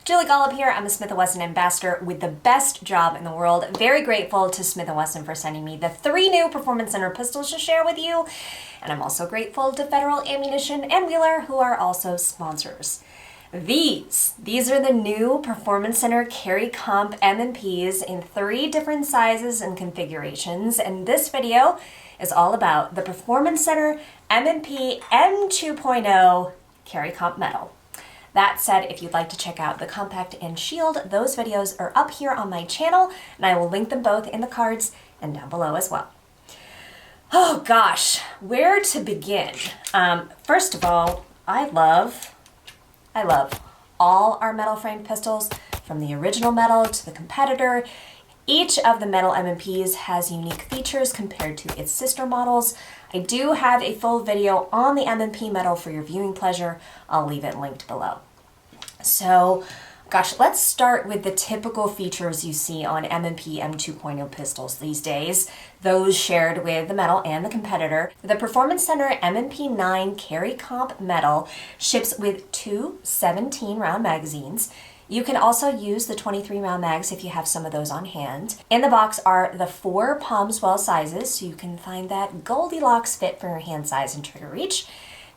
Julie Golob here. I'm a Smith & Wesson ambassador with the best job in the world. Very grateful to Smith & Wesson for sending me the 3 new Performance Center pistols to share with you. And I'm also grateful to Federal Ammunition and Wheeler, who are also sponsors. These are the new Performance Center Carry Comp M&Ps in 3 different sizes and configurations. And this video is all about the Performance Center M&P M2.0 Carry Comp Metal. That said, if you'd like to check out the Compact and Shield, those videos are up here on my channel, and I will link them both in the cards and down below as well. Oh gosh, where to begin? First of all, I love all our metal framed pistols, from the original metal to the competitor. Each of the metal M&Ps has unique features compared to its sister models. I do have a full video on the M&P metal for your viewing pleasure. I'll leave it linked below. So, gosh, let's start with the typical features you see on M&P M2.0 pistols these days, those shared with the metal and the competitor. The Performance Center M&P9 Carry Comp metal ships with 2 17-round magazines. You can also use the 23-round mags if you have some of those on hand. In the box are the 4 palm swell sizes, so you can find that Goldilocks fit for your hand size and trigger reach.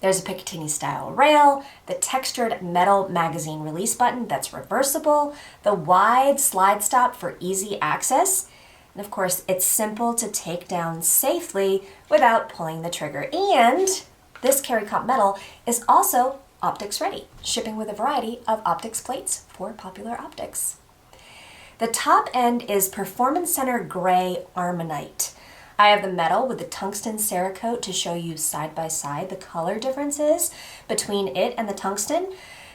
There's a Picatinny style rail, the textured metal magazine release button that's reversible, the wide slide stop for easy access, and of course it's simple to take down safely without pulling the trigger. And this Carry Comp metal is also optics ready, shipping with a variety of optics plates for popular optics. The top end is Performance Center Gray Armonite. I have the metal with the tungsten Cerakote to show you side by side the color differences between it and the tungsten.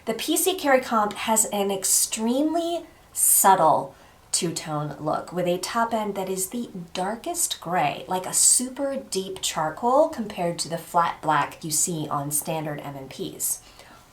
The PC Carry Comp has an extremely subtle two-tone look with a top end that is the darkest gray, like a super deep charcoal compared to the flat black you see on standard M&Ps.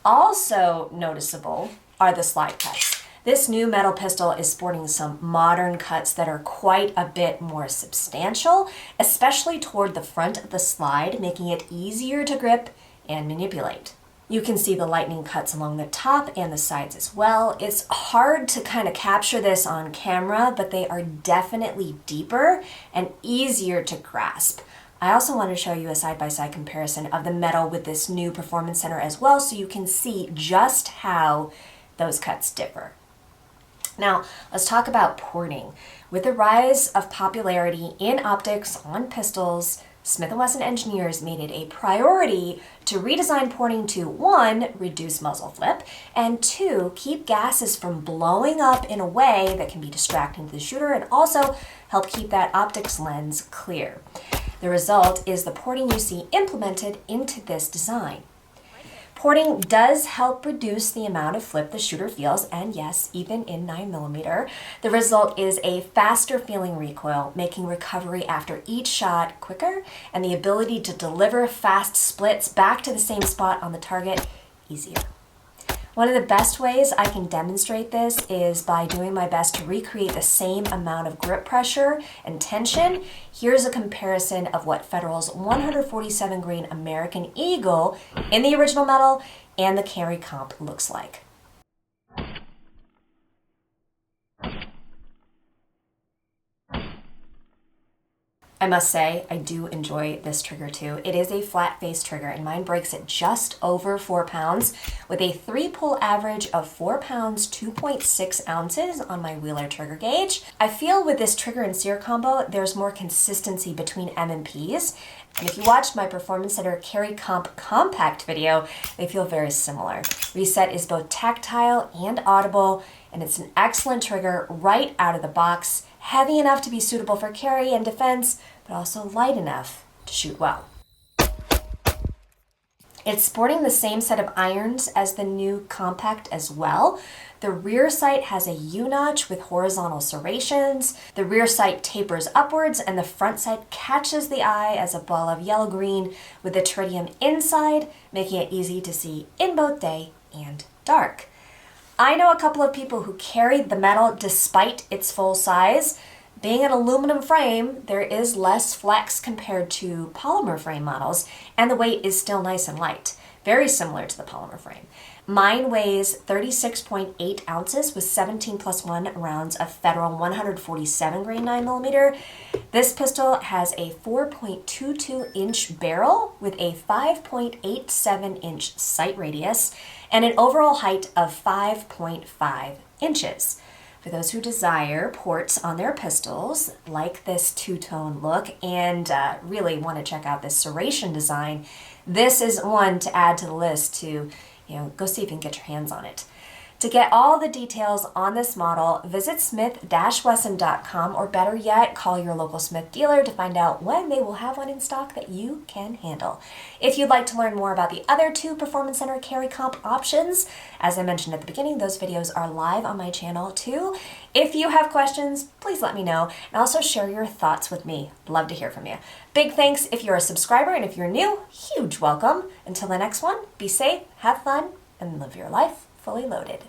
Also noticeable are the slide cuts. This new metal pistol is sporting some modern cuts that are quite a bit more substantial, especially toward the front of the slide, making it easier to grip and manipulate. You can see the lightning cuts along the top and the sides as well. It's hard to kind of capture this on camera, but they are definitely deeper and easier to grasp. I also want to show you a side-by-side comparison of the metal with this new Performance Center as well, so you can see just how those cuts differ. Now, let's talk about porting. With the rise of popularity in optics on pistols, Smith & Wesson engineers made it a priority to redesign porting to 1, reduce muzzle flip, and 2, keep gases from blowing up in a way that can be distracting to the shooter and also help keep that optics lens clear. The result is the porting you see implemented into this design. Porting does help reduce the amount of flip the shooter feels, and yes, even in 9mm. The result is a faster feeling recoil, making recovery after each shot quicker, and the ability to deliver fast splits back to the same spot on the target easier. One of the best ways I can demonstrate this is by doing my best to recreate the same amount of grip pressure and tension. Here's a comparison of what Federal's 147 grain American Eagle in the original metal and the Carry Comp looks like. I must say, I do enjoy this trigger too. It is a flat face trigger and mine breaks at just over 4 pounds with a 3-pull average of 4 pounds, 2.6 ounces on my Wheeler trigger gauge. I feel with this trigger and sear combo, there's more consistency between M&Ps. And if you watched my Performance Center Carry Comp Compact video, they feel very similar. Reset is both tactile and audible, and it's an excellent trigger right out of the box, heavy enough to be suitable for carry and defense, but also light enough to shoot well. It's sporting the same set of irons as the new Compact as well. The rear sight has a U-notch with horizontal serrations. The rear sight tapers upwards and the front sight catches the eye as a ball of yellow-green with the tritium inside, making it easy to see in both day and dark. I know a couple of people who carried the metal despite its full size. Being an aluminum frame, there is less flex compared to polymer frame models, and the weight is still nice and light, very similar to the polymer frame. Mine weighs 36.8 ounces with 17 plus 1 rounds of Federal 147 grain 9mm. This pistol has a 4.22 inch barrel with a 5.87 inch sight radius and an overall height of 5.5 inches. For those who desire ports on their pistols, like this two-tone look, and really want to check out this serration design, this is one to add to the list to go see if you can get your hands on it. To get all the details on this model, visit smith-wesson.com, or better yet, call your local Smith dealer to find out when they will have one in stock that you can handle. If you'd like to learn more about the other two Performance Center carry comp options, as I mentioned at the beginning, those videos are live on my channel too. If you have questions, please let me know, and also share your thoughts with me. Love to hear from you. Big thanks if you're a subscriber, and if you're new, huge welcome. Until the next one, be safe, have fun, and live your life fully loaded.